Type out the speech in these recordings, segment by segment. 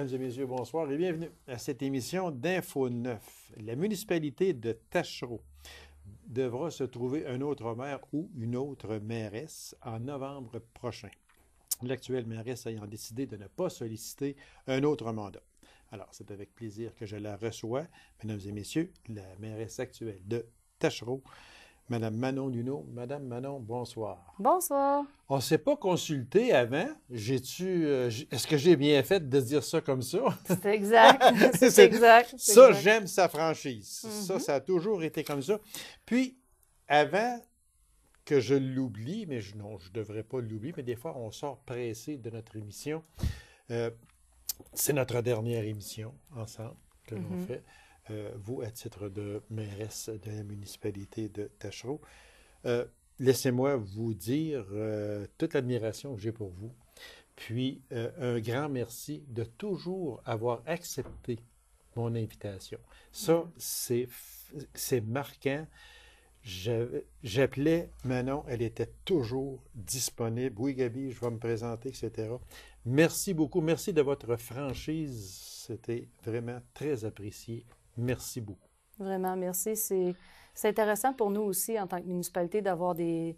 Mesdames et messieurs, bonsoir et bienvenue à cette émission d'Info 9. La municipalité de Taschereau devra se trouver un autre maire ou une autre mairesse en novembre prochain. L'actuelle mairesse ayant décidé de ne pas solliciter un autre mandat. Alors, c'est avec plaisir que je la reçois, mesdames et messieurs, la mairesse actuelle de Taschereau, Madame Manon Luneau. Madame Manon, bonsoir. Bonsoir. On ne s'est pas consulté avant. Est-ce que j'ai bien fait de dire ça comme ça? C'est exact. C'est exact. Ça, j'aime sa franchise. Ça a toujours été comme ça. Puis, avant que je l'oublie, mais non, je ne devrais pas l'oublier, mais des fois, on sort pressé de notre émission. C'est notre dernière émission ensemble que l'on fait. Vous, à titre de mairesse de la municipalité de Taschereau. Laissez-moi vous dire toute l'admiration que j'ai pour vous. Puis, un grand merci de toujours avoir accepté mon invitation. Ça, c'est marquant. J'appelais Manon, elle était toujours disponible. Oui, Gabi, je vais me présenter, etc. Merci beaucoup. Merci de votre franchise. C'était vraiment très apprécié. Merci beaucoup. Vraiment, merci. C'est intéressant pour nous aussi, en tant que municipalité, d'avoir des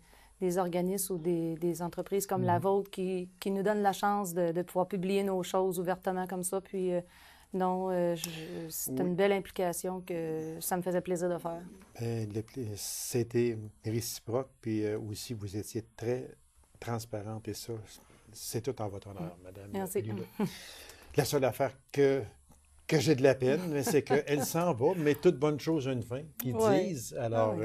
organismes ou des entreprises comme la vôtre qui nous donnent la chance de pouvoir publier nos choses ouvertement comme ça. Puis, c'était une belle implication que ça me faisait plaisir de faire. C'était réciproque, puis aussi, vous étiez très transparente et ça, c'est tout en votre honneur, Madame. Merci. La seule affaire que j'ai de la peine, c'est qu'elle s'en va, mais toute bonne chose a une fin, qu'ils disent. Alors,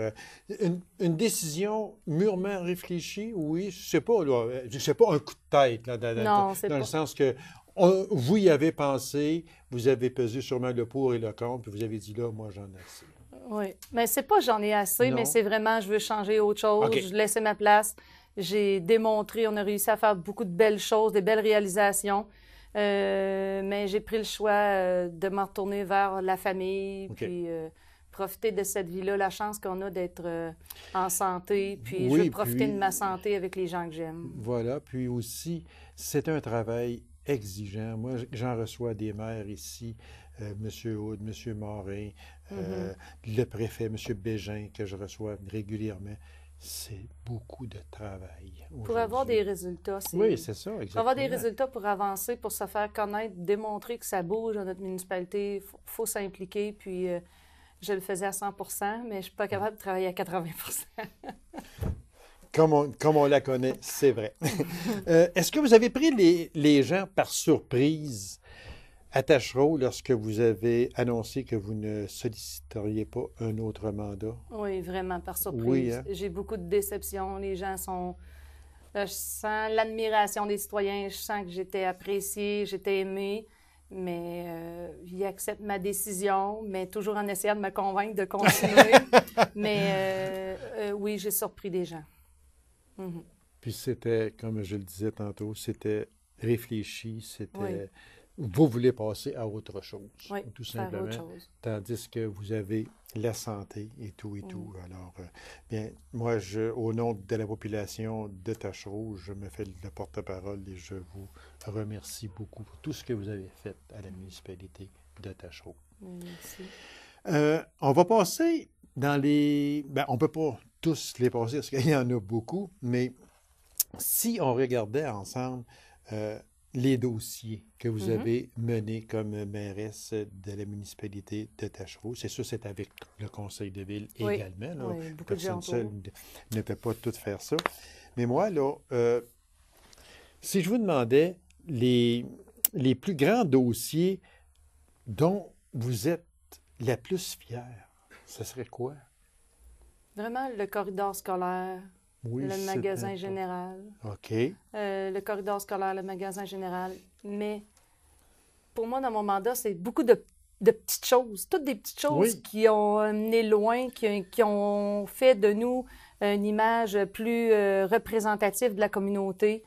une décision mûrement réfléchie, oui, je sais pas, là, je sais pas un coup de tête, là, dans le sens que vous y avez pensé, vous avez pesé sûrement le pour et le contre, puis vous avez dit là, moi j'en ai assez. Oui, mais c'est pas j'en ai assez, mais c'est vraiment je veux changer autre chose, je laissais ma place. J'ai démontré, on a réussi à faire beaucoup de belles choses, des belles réalisations. Mais j'ai pris le choix de me retourner vers la famille, puis profiter de cette vie-là, la chance qu'on a d'être en santé, puis je veux profiter de ma santé avec les gens que j'aime. Voilà, puis aussi, c'est un travail exigeant. Moi, j'en reçois des maires ici, M. Aude, M. Morin, le préfet, M. Bégin, que je reçois régulièrement. C'est beaucoup de travail. Pour avoir des résultats, oui, c'est ça, exactement. Pour avoir des résultats, pour avancer, pour se faire connaître, démontrer que ça bouge dans notre municipalité, il faut s'impliquer. Puis, je le faisais à 100%, mais je ne suis pas capable de travailler à 80%. Comme on la connaît, c'est vrai. Est-ce que vous avez pris les gens par surprise à Taschereau lorsque vous avez annoncé que vous ne solliciteriez pas un autre mandat? Oui, vraiment, par surprise. Oui, hein? J'ai beaucoup de déceptions. Les gens sont... je sens l'admiration des citoyens. Je sens que j'étais appréciée, j'étais aimée. Mais ils acceptent ma décision, mais toujours en essayant de me convaincre de continuer. Mais oui, j'ai surpris des gens. Puis c'était, comme je le disais tantôt, c'était réfléchi, c'était... Vous voulez passer à autre chose, tout simplement, autre chose. Tandis que vous avez la santé et tout. Alors, bien, moi, au nom de la population de Taschereau, je me fais le porte-parole et je vous remercie beaucoup pour tout ce que vous avez fait à la municipalité de Taschereau. Merci. On va passer dans les... Bien, on ne peut pas tous les passer parce qu'il y en a beaucoup, mais si on regardait ensemble... les dossiers que vous avez menés comme mairesse de la municipalité de Taschereau. C'est sûr, c'est avec le conseil de ville également. Là. Oui, beaucoup personne de gens seule ne peut pas tout faire ça. Mais moi, là, si je vous demandais les plus grands dossiers dont vous êtes la plus fière, ce serait quoi? Vraiment, le corridor scolaire. Oui, le magasin général. OK. Le corridor scolaire, le magasin général. Mais pour moi, dans mon mandat, c'est beaucoup de petites choses. Toutes des petites choses qui ont amené loin, qui ont fait de nous une image plus représentative de la communauté.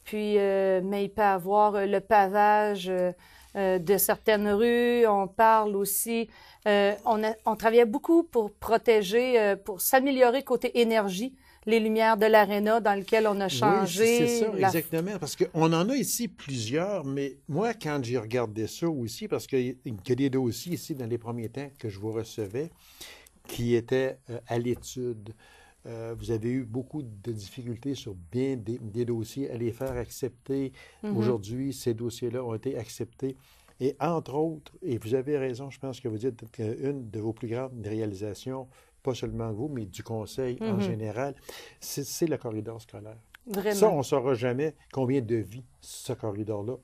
Puis, mais il peut y avoir le pavage de certaines rues. On parle aussi, on travaillait beaucoup pour protéger, pour s'améliorer côté énergie, les lumières de l'aréna dans lequel on a changé. Oui, c'est ça, exactement. Parce qu'on en a ici plusieurs, mais moi, quand j'ai regardé ça aussi, parce qu'il y a des dossiers ici dans les premiers temps que je vous recevais qui étaient à l'étude. Vous avez eu beaucoup de difficultés sur bien des dossiers à les faire accepter. Aujourd'hui, ces dossiers-là ont été acceptés. Et entre autres, et vous avez raison, je pense que vous dites qu'une de vos plus grandes réalisations, pas seulement vous, mais du Conseil en général, c'est le corridor scolaire. Vraiment. Ça, on ne saura jamais combien de vies ce corridor-là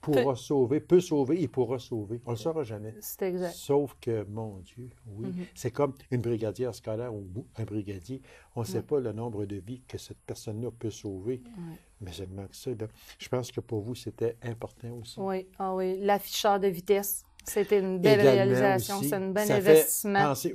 pourra sauver, peut sauver et pourra sauver. On ne le saura jamais. C'est exact. Sauf que, mon Dieu, oui, c'est comme une brigadière scolaire ou un brigadier. On ne sait pas le nombre de vies que cette personne-là peut sauver. Mais seulement que ça, là, je pense que pour vous, c'était important aussi. Oui, oui. L'afficheur de vitesse, c'était une belle réalisation. C'est un bel investissement. Fait penser,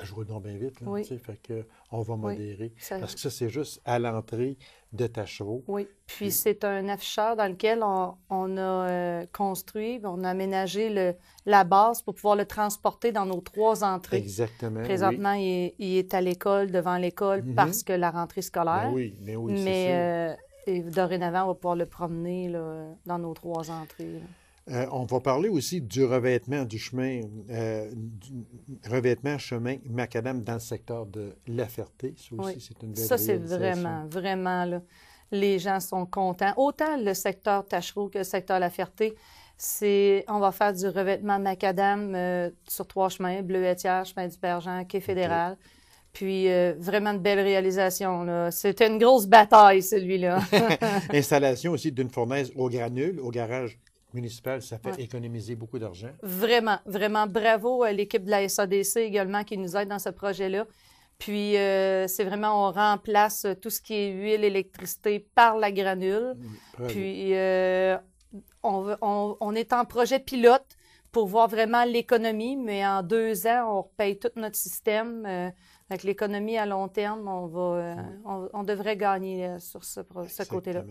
je roule donc bien vite, là, fait que on va modérer. Parce que ça, c'est juste à l'entrée de Tachereau. Oui, puis c'est un afficheur dans lequel on a construit, on a aménagé la base pour pouvoir le transporter dans nos 3 entrées. Exactement, présentement, il est à l'école, devant l'école, parce que la rentrée scolaire. Mais oui, mais et dorénavant, on va pouvoir le promener là, dans nos 3 entrées. On va parler aussi du revêtement du chemin, revêtement chemin macadam dans le secteur de La Ferté. Ça aussi, c'est une belle c'est réalisation. vraiment, là, les gens sont contents. Autant le secteur Tachereau que le secteur La Ferté, on va faire du revêtement macadam sur 3 chemins, Bleuetière, chemin du Père-Jean, quai fédéral. Puis, vraiment de belles réalisations, là. C'était une grosse bataille, celui-là. Installation aussi d'une fournaise au granule, au garage municipal, ça fait économiser beaucoup d'argent. Vraiment, vraiment. Bravo à l'équipe de la SADC également qui nous aide dans ce projet-là. Puis, c'est vraiment, on remplace tout ce qui est huile, électricité par la granule. Bravo. Puis, on est en projet pilote pour voir vraiment l'économie, mais en 2 ans, on repaye tout notre système. Avec l'économie à long terme, on devrait gagner sur ce côté-là.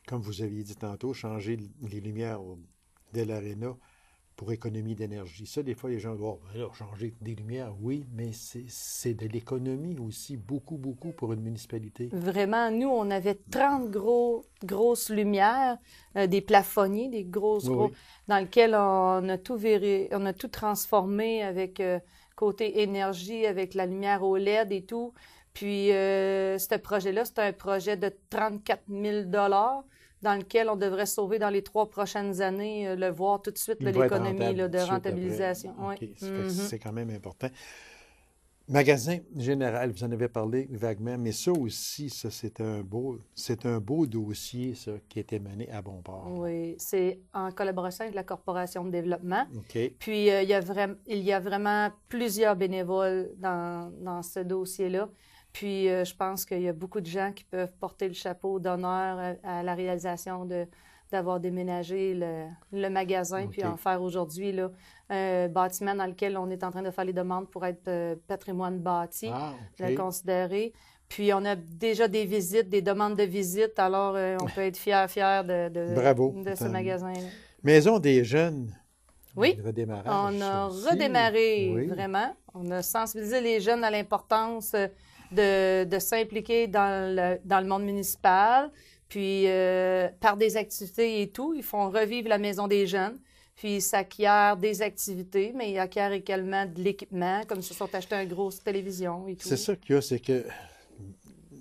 Comme vous aviez dit tantôt, changer les lumières de l'aréna pour économie d'énergie. Ça, des fois, les gens vont changer des lumières, oui, mais c'est de l'économie aussi, beaucoup, beaucoup pour une municipalité. Vraiment, nous, on avait 30 grosses lumières, des plafonniers, des gros, dans lesquels on a tout transformé avec côté énergie, avec la lumière au LED et tout. Puis, ce projet-là, c'est un projet de 34 000 dans lequel on devrait sauver dans les 3 prochaines années, le voir tout de suite, l'économie de rentabilisation. C'est quand même important. Magasin général, vous en avez parlé vaguement, mais ça aussi, c'est un beau dossier, ça, qui est mené à bon port. Oui, c'est en collaboration avec la Corporation de développement. Puis, il y a vraiment plusieurs bénévoles dans ce dossier-là. Puis, je pense qu'il y a beaucoup de gens qui peuvent porter le chapeau d'honneur à la réalisation d'avoir déménagé le magasin, puis en faire aujourd'hui là, un bâtiment dans lequel on est en train de faire les demandes pour être patrimoine bâti, le considérer. Puis, on a déjà des visites, des demandes de visite, alors on peut être fiers de ce magasin-là. Maison des jeunes. Oui, on a redémarré, vraiment. On a sensibilisé les jeunes à l'importance de s'impliquer dans le monde municipal. Puis, par des activités et tout, ils font revivre la Maison des jeunes. Puis, ils s'acquièrent des activités, mais ils acquièrent également de l'équipement, comme ils se sont achetés une grosse télévision et tout. C'est ça qu'il y a, c'est que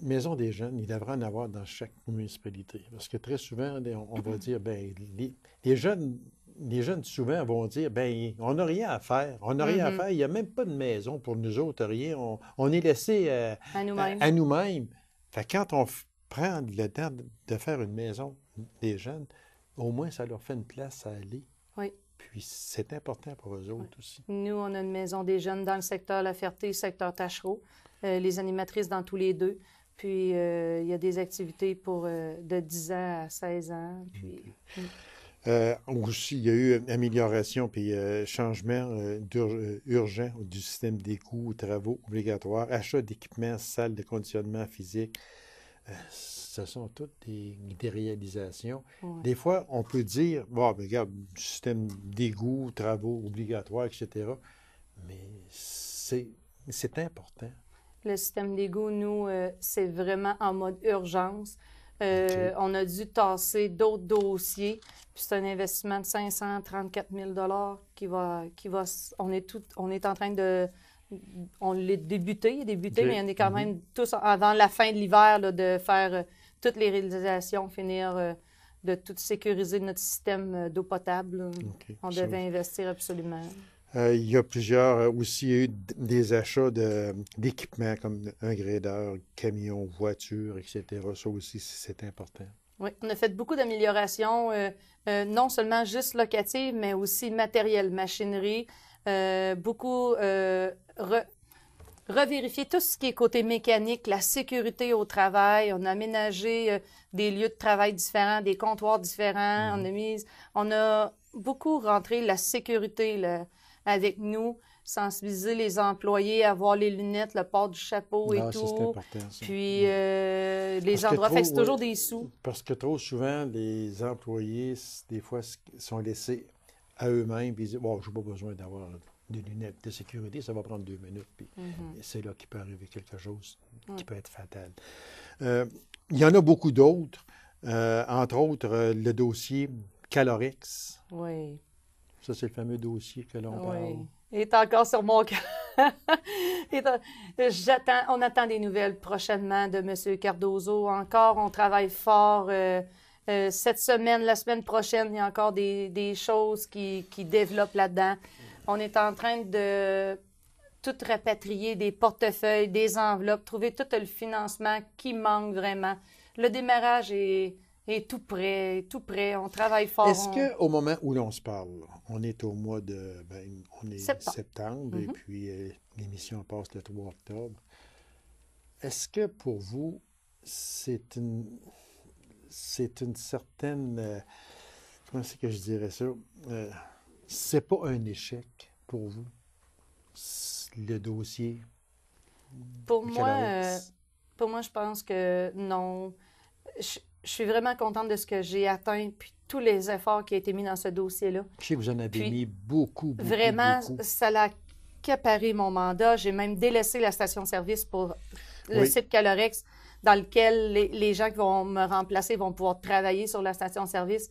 Maison des jeunes, il devrait en avoir dans chaque municipalité. Parce que très souvent, on va dire, les jeunes, souvent, vont dire, on n'a rien à faire. On n'a rien à faire. Il n'y a même pas de maison pour nous autres, rien. On est laissé à nous-mêmes. Fait que quand on prend le temps de faire une maison des jeunes, au moins, ça leur fait une place à aller. Oui. Puis, c'est important pour eux autres aussi. Nous, on a une maison des jeunes dans le secteur La Ferté, secteur Tachereau. Les animatrices dans tous les 2. Puis, il y a des activités de 10 ans à 16 ans. Puis, aussi, il y a eu amélioration puis changement urgent du système d'écoute, travaux obligatoires, achat d'équipements, salles de conditionnement physique, Ce sont toutes des réalisations. Ouais. Des fois, on peut dire, bon, ben, regarde, système d'égout, travaux obligatoires, etc. Mais c'est important. Le système d'égout, nous, c'est vraiment en mode urgence. OK. On a dû tasser d'autres dossiers. Puis c'est un investissement de 534 000 on est en train de, on l'a débuté, OK. mais on est quand même tous avant la fin de l'hiver là, de faire toutes les réalisations, finir de tout sécuriser notre système d'eau potable. Là. OK. On Ça, devait investir absolument. il y a plusieurs aussi eu des achats d'équipements comme un gradeur, camion, voiture, etc. Ça aussi, c'est important. Oui, on a fait beaucoup d'améliorations, non seulement juste locatives, mais aussi matériel, machinerie, beaucoup revérifier tout ce qui est côté mécanique, la sécurité au travail. On a aménagé des lieux de travail différents, des comptoirs différents. On a beaucoup rentré la sécurité là, avec nous, sensibiliser les employés, avoir les lunettes, le port du chapeau et Ah, ça, c'est tout. important, ça. Puis les Parce que endroits, fait que c'est trop, toujours des sous. parce que trop souvent, les employés, des fois, sont laissés à eux-mêmes, puis ils disent, bon, je n'ai pas besoin d'avoir des lunettes de sécurité, ça va prendre 2 minutes, puis c'est là qu'il peut arriver quelque chose qui peut être fatal. Il y en a beaucoup d'autres, entre autres, le dossier Calorex. Oui. Ça, c'est le fameux dossier que l'on parle. Oui. Il est encore sur mon cœur. On attend des nouvelles prochainement de M. Cardozo. Encore, on travaille fort. Cette semaine, la semaine prochaine, il y a encore des choses qui développent là-dedans. On est en train de tout rapatrier, des portefeuilles, des enveloppes, trouver tout le financement qui manque vraiment. Le démarrage est tout prêt, tout prêt. On travaille fort. Est-ce qu'au moment où l'on se parle, on est au mois de on est septembre et puis l'émission passe le 3 octobre, est-ce que pour vous, c'est une certaine, comment c'est que je dirais ça, c'est pas un échec pour vous, le dossier Pour moi, je pense que non. Je suis vraiment contente de ce que j'ai atteint, puis tous les efforts qui ont été mis dans ce dossier-là. Je sais que vous en avez mis beaucoup. Vraiment, ça l'a accaparé mon mandat. J'ai même délaissé la station-service pour le site Calorex, dans lequel les gens qui vont me remplacer vont pouvoir travailler sur la station-service.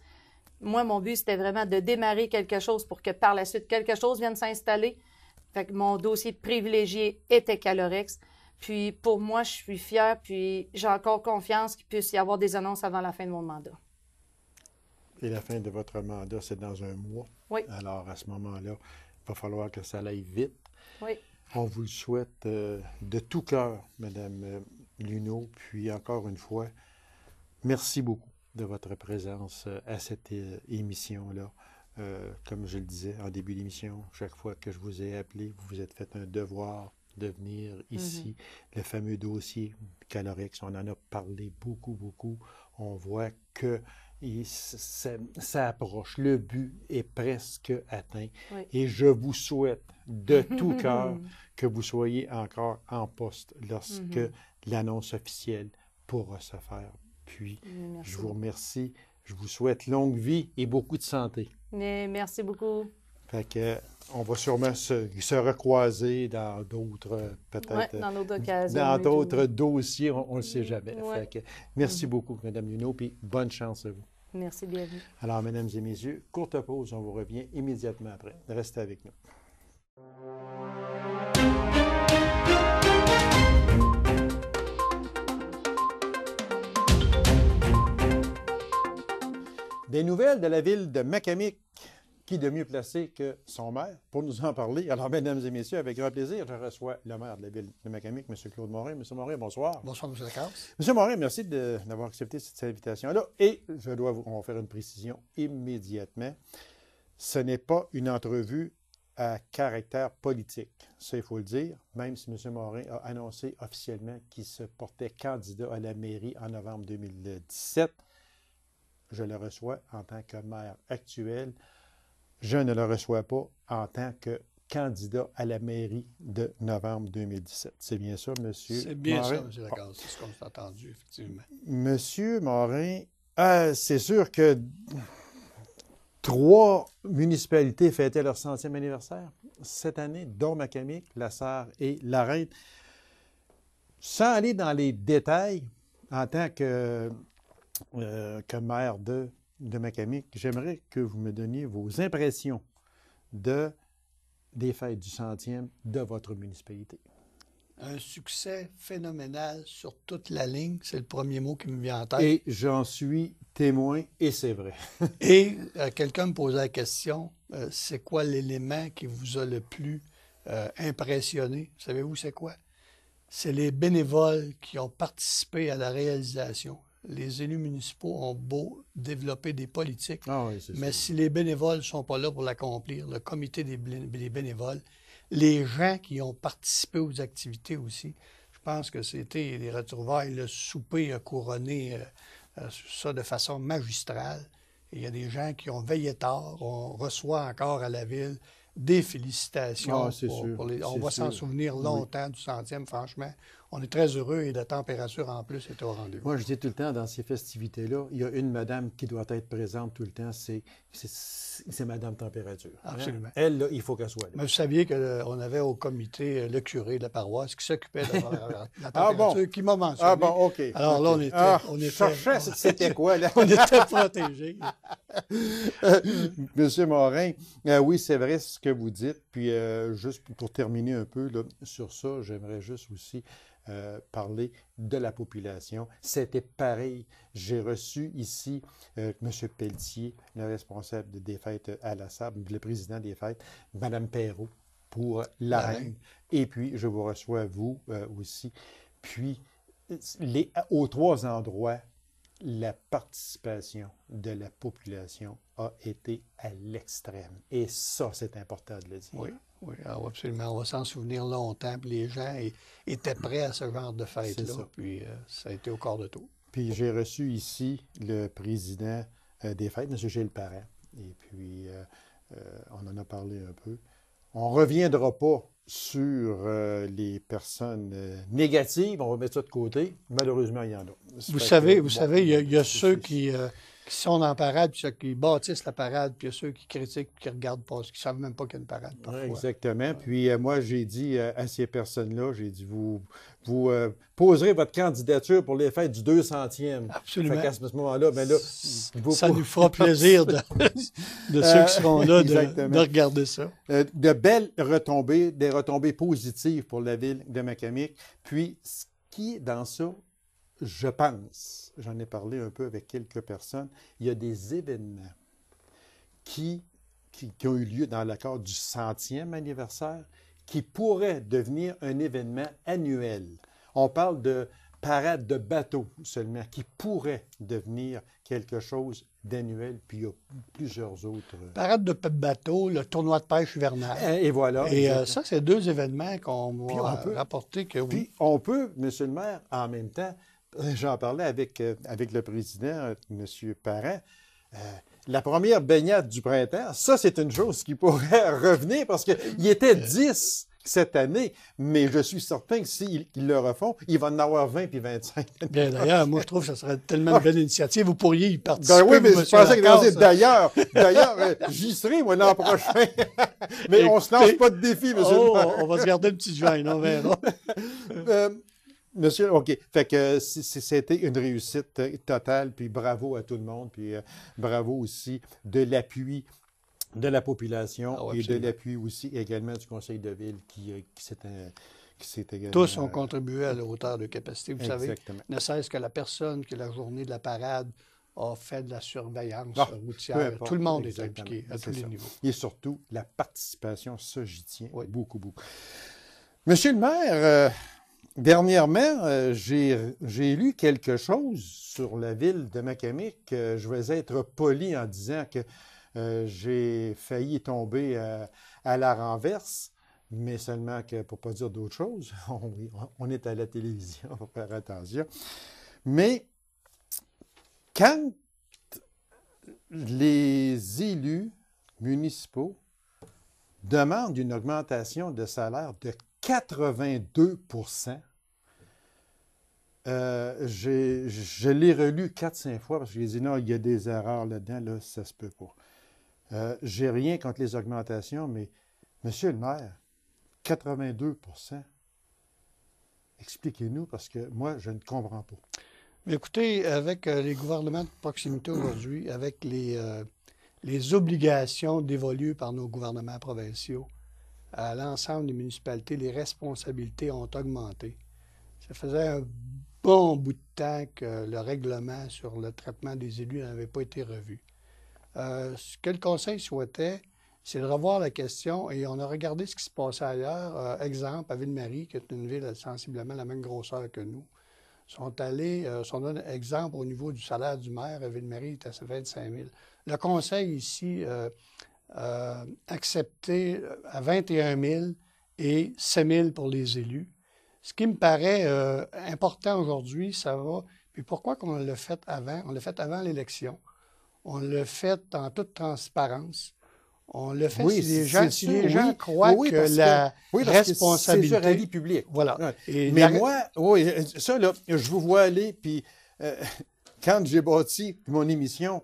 Moi, mon but, c'était vraiment de démarrer quelque chose pour que par la suite, quelque chose vienne s'installer. Fait que mon dossier privilégié était Calorex. Puis pour moi, je suis fière, puis j'ai encore confiance qu'il puisse y avoir des annonces avant la fin de mon mandat. Et la fin de votre mandat, c'est dans un mois. Oui. Alors, à ce moment-là, il va falloir que ça aille vite. Oui. On vous le souhaite de tout cœur, Mme Luneau. Puis, encore une fois, merci beaucoup de votre présence à cette émission-là. Comme je le disais en début d'émission, chaque fois que je vous ai appelé, vous vous êtes fait un devoir de venir ici. Le fameux dossier Calorex, on en a parlé beaucoup. On voit que ça approche. Le but est presque atteint. Oui. Et je vous souhaite de tout cœur que vous soyez encore en poste lorsque l'annonce officielle pourra se faire. Puis, je vous remercie. Je vous souhaite longue vie et beaucoup de santé. Merci beaucoup. Fait que, on va sûrement se recroiser dans d'autres, peut-être. Oui, dans d'autres occasions. Dans d'autres dossiers, on ne le sait jamais. Ouais. Fait que, merci beaucoup, Mme Luneau, puis bonne chance à vous. Merci, bienvenue. Alors, mesdames et messieurs, courte pause, on vous revient immédiatement après. Restez avec nous. Des nouvelles de la ville de Macamic. Qui de mieux placé que son maire pour nous en parler? Alors, mesdames et messieurs, avec grand plaisir, je reçois le maire de la ville de Macamic, M. Claude Morin. M. Morin, bonsoir. Bonsoir, M. Lacasse. M. Morin, merci d'avoir accepté cette invitation-là. Et on va faire une précision immédiatement. Ce n'est pas une entrevue à caractère politique. Ça, il faut le dire, même si M. Morin a annoncé officiellement qu'il se portait candidat à la mairie en novembre 2017. Je le reçois en tant que maire actuel. Je ne le reçois pas en tant que candidat à la mairie de novembre 2017. C'est bien ça, M. C'est bien Morin? ça, M. Lacaze, c'est ce qu'on s'est entendu, effectivement. Monsieur Morin, c'est sûr que 3 municipalités fêtaient leur 100e anniversaire cette année, dont Macamic, La Sarre et La Reine. Sans aller dans les détails, en tant que maire de Macamic, j'aimerais que vous me donniez vos impressions des fêtes du 100e de votre municipalité. Un succès phénoménal sur toute la ligne, c'est le premier mot qui me vient en tête. Et j'en suis témoin, et c'est vrai. Et quelqu'un me posait la question, c'est quoi l'élément qui vous a le plus impressionné? Savez-vous c'est quoi? C'est les bénévoles qui ont participé à la réalisation. Les élus municipaux ont beau développer des politiques, mais si les bénévoles ne sont pas là pour l'accomplir, le comité des bénévoles, les gens qui ont participé aux activités aussi, je pense que c'était des retrouvailles. Le souper a couronné ça de façon magistrale. Et il y a des gens qui ont veillé tard. On reçoit encore à la ville des félicitations. On va s'en souvenir longtemps du 100e, franchement. On est très heureux et la température en plus est au rendez-vous. Moi, je dis tout le temps, dans ces festivités-là, il y a une madame qui doit être présente tout le temps, c'est Madame Température. Absolument. Elle, là, il faut qu'elle soit là. Mais vous saviez qu'on avait au comité le curé de la paroisse qui s'occupait de la température, qui m'a mentionné. Ah bon, OK. Alors là, on était cherchais c'était quoi, là? On était protégés. Monsieur Morin, oui, c'est vrai ce que vous dites. Puis, juste pour terminer un peu là, sur ça, j'aimerais juste aussi parler de la population. C'était pareil. J'ai reçu ici M. Pelletier, le responsable des fêtes à la Sable, le président des fêtes, Mme Perrault pour la Reine. Et puis, je vous reçois, vous aussi. Puis, aux 3 endroits, la participation de la population a été à l'extrême. Et ça, c'est important de le dire. Oui, alors absolument. On va s'en souvenir longtemps. Puis les gens étaient prêts à ce genre de fête-là. Puis ça a été au quart de tour. Puis j'ai reçu ici le président des fêtes, M. Gilles Parent. Et puis, on en a parlé un peu. On ne reviendra pas sur les personnes négatives. On va mettre ça de côté. Malheureusement, il y en a. Vous savez, il y a ceux qui sont dans la parade, puis ceux qui bâtissent la parade, puis il y a ceux qui critiquent, puis qui regardent pas, qui ne savent même pas qu'il y a une parade parfois. Exactement. Puis moi, j'ai dit à ces personnes-là, j'ai dit, vous poserez votre candidature pour les fêtes du 200e. Absolument. Fait qu'à ce moment-là, ben là, ça nous fera plaisir de ceux qui seront là de regarder ça. De belles retombées, des retombées positives pour la ville de Macamic. Puis, ce qui est dans ça, je pense, j'en ai parlé un peu avec quelques personnes, il y a des événements qui ont eu lieu dans le cadre du 100e anniversaire qui pourraient devenir un événement annuel. On parle de parade de bateaux seulement, qui pourrait devenir quelque chose d'annuel, puis il y a plusieurs autres. Parade de bateaux, le tournoi de pêche hivernal. Et voilà. Et ça, c'est 2 événements qu'on va rapporter que oui. Puis on peut, Monsieur le maire, en même temps, j'en parlais avec le président, M. Parent, la première baignade du printemps, ça, c'est une chose qui pourrait revenir parce qu'il était 10 cette année, mais je suis certain que s'ils le refont, il va en avoir 20 puis 25. Bien, d'ailleurs, moi, je trouve que ça serait tellement une belle initiative. Vous pourriez y participer. Ben oui, mais je pensais que d'ailleurs, j'y serai, moi, l'an prochain. Mais écoutez, on ne se lance pas de défi, monsieur le maire. On va se garder une petite gêne, on verra. Monsieur, OK. Fait que c'était une réussite totale, puis bravo à tout le monde, puis bravo aussi de l'appui de la population et de l'appui aussi également du conseil de ville qui s'est également... Tous ont contribué à la hauteur de capacité, vous savez. Exactement. Ne serait-ce que la personne qui, la journée de la parade, a fait de la surveillance routière. Tout le monde est impliqué à tous les niveaux. Et surtout, la participation, ça, j'y tiens beaucoup, beaucoup. Monsieur le maire... Dernièrement, j'ai lu quelque chose sur la ville de Macamic. Je vais être poli en disant que j'ai failli tomber à la renverse, mais seulement que, pour ne pas dire d'autre chose, on est à la télévision, il faut faire attention. Mais quand les élus municipaux demande une augmentation de salaire de 82 %. Je l'ai relu 4-5 fois parce que j'ai dit non, il y a des erreurs là-dedans, là, ça se peut pas. J'ai rien contre les augmentations, mais Monsieur le maire, 82 %. Expliquez-nous parce que moi, je ne comprends pas. Mais écoutez, avec les gouvernements de proximité aujourd'hui, avec les obligations dévolues par nos gouvernements provinciaux à l'ensemble des municipalités, les responsabilités ont augmenté. Ça faisait un bon bout de temps que le règlement sur le traitement des élus n'avait pas été revu. Ce que le Conseil souhaitait, c'est de revoir la question et on a regardé ce qui se passait ailleurs. Exemple, à Ville-Marie, qui est une ville sensiblement la même grosseur que nous, sont allés, si on donne un exemple au niveau du salaire du maire, à Ville-Marie, il est à 25 000. Le Conseil ici accepté à 21 000 et 7 000 pour les élus. Ce qui me paraît important aujourd'hui, ça va. Puis pourquoi qu'on l'a fait avant? On l'a fait avant l'élection. On l'a fait en toute transparence. On le fait si les gens croient que la responsabilité... C'est sur avis public. Voilà. Et mais moi, oui, ça, là, je vous vois aller, puis quand j'ai bâti mon émission,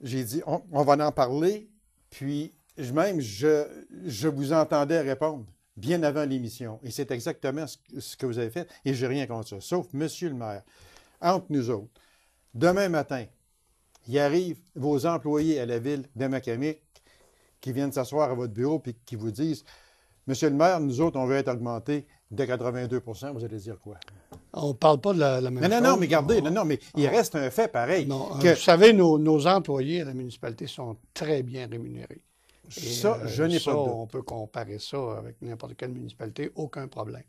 j'ai dit, on va en parler, puis même, je vous entendais répondre bien avant l'émission. Et c'est exactement ce que vous avez fait, et je n'ai rien contre ça. Sauf, Monsieur le maire, entre nous autres, demain matin, il arrive vos employés à la ville de Macamic qui viennent s'asseoir à votre bureau et qui vous disent « Monsieur le maire, nous autres, on veut être augmentés de 82 %. » Vous allez dire quoi? On ne parle pas de la même chose. Non, mais regardez, mais il reste un fait pareil. Non, vous savez, nos employés à la municipalité sont très bien rémunérés. Et, ça, je n'ai pas de doute. On peut comparer ça avec n'importe quelle municipalité, aucun problème.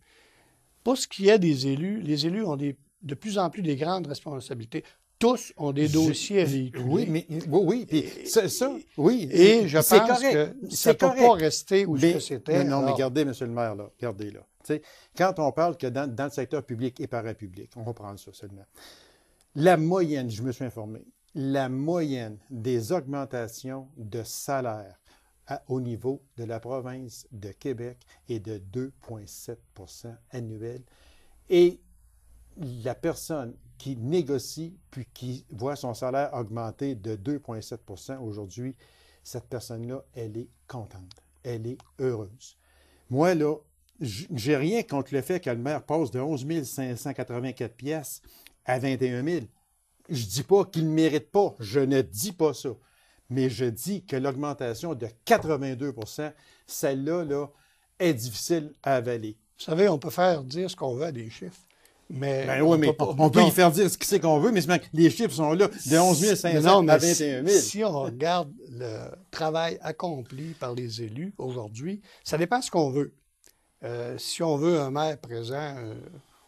Pour ce qui est des élus, les élus ont de plus en plus des grandes responsabilités. Tous ont des dossiers à véhiculer. Oui, puis oui. Et je pense que ça ne peut pas rester où c'était. Non, mais regardez, M. le maire, là, regardez là. T'sais, quand on parle que dans le secteur public et parapublic, on va prendre ça seulement. La moyenne, je me suis informé, la moyenne des augmentations de salaire au niveau de la province de Québec est de 2,7 % annuel. Et la personne qui négocie puis qui voit son salaire augmenter de 2,7 % aujourd'hui, cette personne-là, elle est contente. Elle est heureuse. Moi, là, j'ai rien contre le fait que le maire passe de 11 584 piastres à 21 000. Je ne dis pas qu'il ne mérite pas. Je ne dis pas ça. Mais je dis que l'augmentation de 82 %, celle-là, là, est difficile à avaler. Vous savez, on peut faire dire ce qu'on veut à des chiffres. Mais on peut y faire dire ce c'est qu'on veut, mais les chiffres sont là, de 11 500 à 21 000. Si on regarde le travail accompli par les élus aujourd'hui, ça dépend de ce qu'on veut. Si on veut un maire présent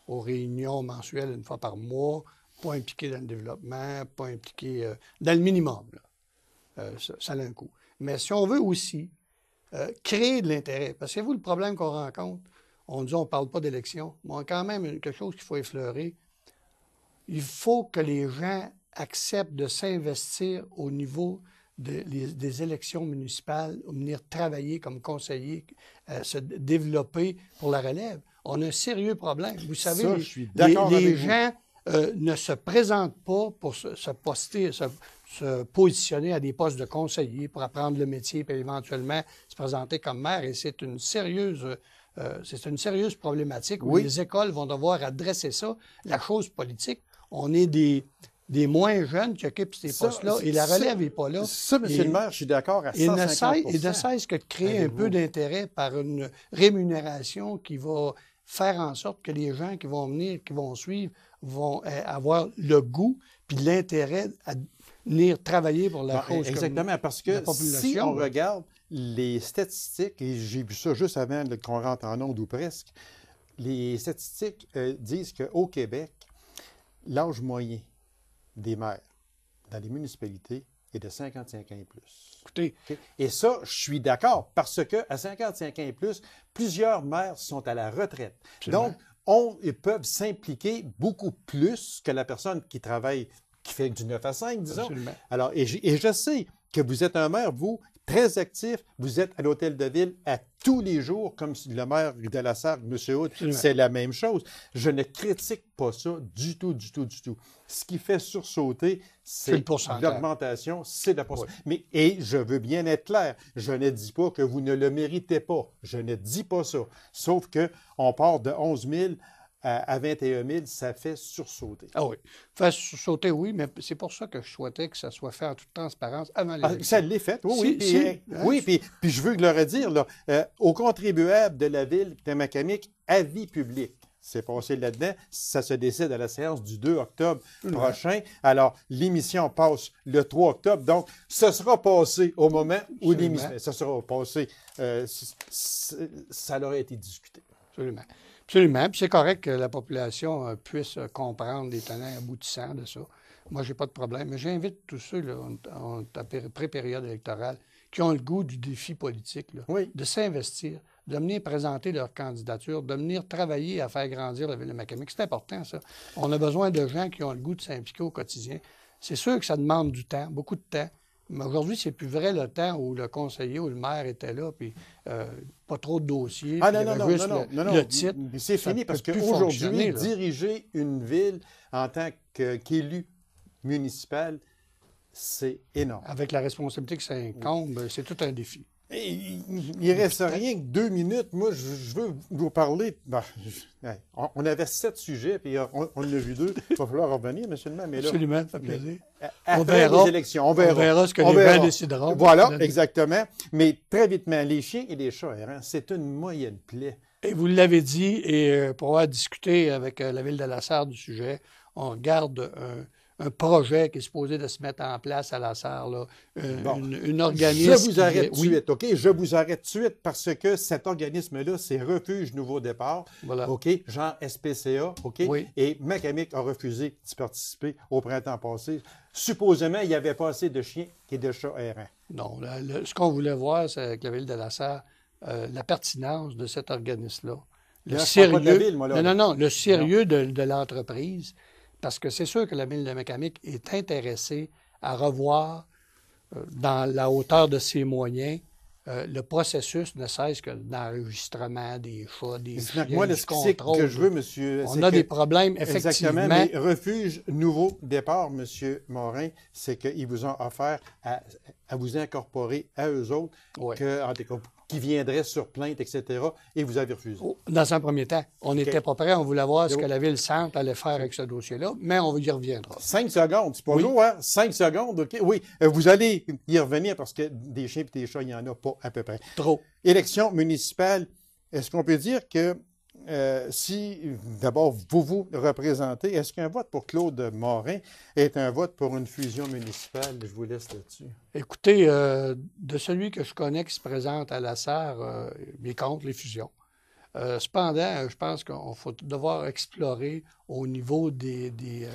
aux réunions mensuelles une fois par mois, pas impliqué dans le développement, pas impliqué dans le minimum, là, ça a un coût. Mais si on veut aussi créer de l'intérêt, parce que c'est vous le problème qu'on rencontre, on dit on ne parle pas d'élection, mais on a quand même quelque chose qu'il faut effleurer. Il faut que les gens acceptent de s'investir au niveau des élections municipales, venir travailler comme conseiller, se développer pour la relève. On a un sérieux problème. Vous savez, ça, je suis d'accord avec les vous. gens ne se présentent pas pour se positionner à des postes de conseiller, pour apprendre le métier, puis éventuellement se présenter comme maire. Et c'est une sérieuse problématique où les écoles vont devoir adresser ça. La chose politique, on est des moins jeunes qui occupent ces postes-là et la relève n'est pas là. Ça, M. le maire, je suis d'accord à 150 %. Et ne cesse que de créer un peu d'intérêt par une rémunération qui va faire en sorte que les gens qui vont venir, qui vont suivre, vont avoir le goût puis l'intérêt à venir travailler pour la cause. Exactement, parce que si on regarde les statistiques, et j'ai vu ça juste avant qu'on rentre en onde ou presque, les statistiques disent qu'au Québec, l'âge moyen des maires dans les municipalités est de 55 ans et plus. Écoutez. Okay? Et ça, je suis d'accord, parce qu'à 55 ans et plus, plusieurs maires sont à la retraite. Absolument. Donc, ils peuvent s'impliquer beaucoup plus que la personne qui travaille, qui fait du 9 à 5, disons. Absolument. Alors, et je sais que vous êtes un maire, vous, très actif. Vous êtes à l'hôtel de ville à tous les jours, comme le maire de la Sarre, M. Hood, c'est la même chose. Je ne critique pas ça du tout, du tout, du tout. Ce qui fait sursauter, c'est l'augmentation, c'est la pourcentage. Oui. Et je veux bien être clair, je ne dis pas que vous ne le méritez pas. Je ne dis pas ça. Sauf qu'on part de 11 000 à 21 000, ça fait sursauter. Ah oui. Fait sursauter, oui, mais c'est pour ça que je souhaitais que ça soit fait en toute transparence avant les élections. Ça l'est fait, oui. Puis je veux le dire, là, aux contribuables de la ville de Macamic, avis public. C'est passé là-dedans. Ça se décide à la séance du 2 octobre prochain. Alors, l'émission passe le 3 octobre. Donc, ce sera passé au moment où l'émission... Ça sera passé. Ça aurait été discuté. Absolument. Absolument. Puis c'est correct que la population puisse comprendre les tenants aboutissants de ça. Moi, je n'ai pas de problème. Mais j'invite tous ceux, là, en pré-période électorale, qui ont le goût du défi politique, là, de s'investir, de venir présenter leur candidature, de venir travailler à faire grandir la ville de Macamic. C'est important, ça. On a besoin de gens qui ont le goût de s'impliquer au quotidien. C'est sûr que ça demande du temps, beaucoup de temps. Mais aujourd'hui, c'est plus vrai le temps où le conseiller ou le maire était là, puis pas trop de dossiers. Ah non, le titre. C'est fini parce qu'aujourd'hui, diriger une ville en tant qu'élu municipal, c'est énorme. Avec la responsabilité que ça incombe, c'est tout un défi. Il ne reste rien que 2 minutes. Moi, je veux vous parler. On avait 7 sujets, puis on en a vu 2. Il va falloir revenir, M. le maire. Mais là, absolument, ça fait plaisir. Après les élections, on verra ce que les gens décideront. Voilà, exactement. Mais très vitement, les chiens et les chats errants, c'est une moyenne plaie. Et vous l'avez dit, et pour avoir discuté avec la ville de La Sarre du sujet, on regarde un projet qui est supposé de se mettre en place à La Sarre, là, une organisme... Je vous arrête tout de suite, OK? Je vous arrête tout de suite parce que cet organisme-là, c'est Refuge Nouveau Départ, OK? Genre SPCA, OK? Oui. Et Macamic a refusé d'y participer au printemps passé. Supposément, il n'y avait pas assez de chiens et de chats errants. Non, ce qu'on voulait voir, c'est avec la ville de La Sarre, la pertinence de cet organisme-là. Le sérieux... de la ville, moi, là. Non, le sérieux de l'entreprise. Parce que c'est sûr que la ville de Macamic est intéressée à revoir, dans la hauteur de ses moyens, le processus, ne cesse que d'enregistrement des chats, des chiens, moi, du contrôle. Que je veux, monsieur, on a des problèmes, effectivement. Exactement, mais Refuge Nouveau Départ, monsieur Morin, c'est qu'ils vous ont offert à vous incorporer à eux autres, qui viendraient sur plainte, etc., et vous avez refusé. Dans un premier temps, on n'était pas prêt, on voulait voir ce que la Ville-Centre allait faire avec ce dossier-là, mais on y reviendra. 5 secondes, c'est pas lourd, hein? 5 secondes, OK? Oui, vous allez y revenir parce que des chiens et des chats, il n'y en a pas à peu près. Trop. Élection municipale, est-ce qu'on peut dire que si, d'abord, vous représentez, est-ce qu'un vote pour Claude Morin est un vote pour une fusion municipale? Je vous laisse là-dessus. Écoutez, de celui que je connais qui se présente à La Sarre, il est contre les fusions. Cependant, je pense qu'on faut devoir explorer au niveau des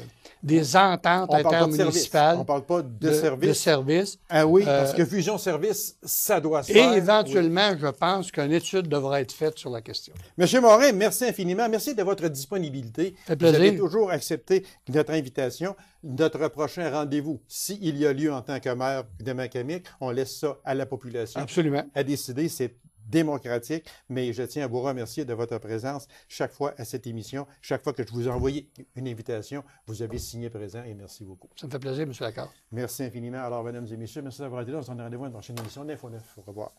ententes intermunicipales. On ne parle pas de service. Ah oui, parce que fusion-service, ça doit se et faire. Et éventuellement, je pense qu'une étude devra être faite sur la question. Monsieur Morin, merci infiniment. Merci de votre disponibilité. Ça fait plaisir. Vous avez toujours accepté notre invitation. Notre prochain rendez-vous, s'il y a lieu en tant que maire de Macamic, on laisse ça à la population. Absolument. À décider. C'est démocratique, mais je tiens à vous remercier de votre présence chaque fois à cette émission. Chaque fois que je vous ai envoyé une invitation, vous avez signé présent et merci beaucoup. Ça me fait plaisir, M. Lacarte. Merci infiniment. Alors, mesdames et messieurs, merci d'avoir été là. On se donne rendez-vous à une prochaine émission d'Info 9. Au revoir.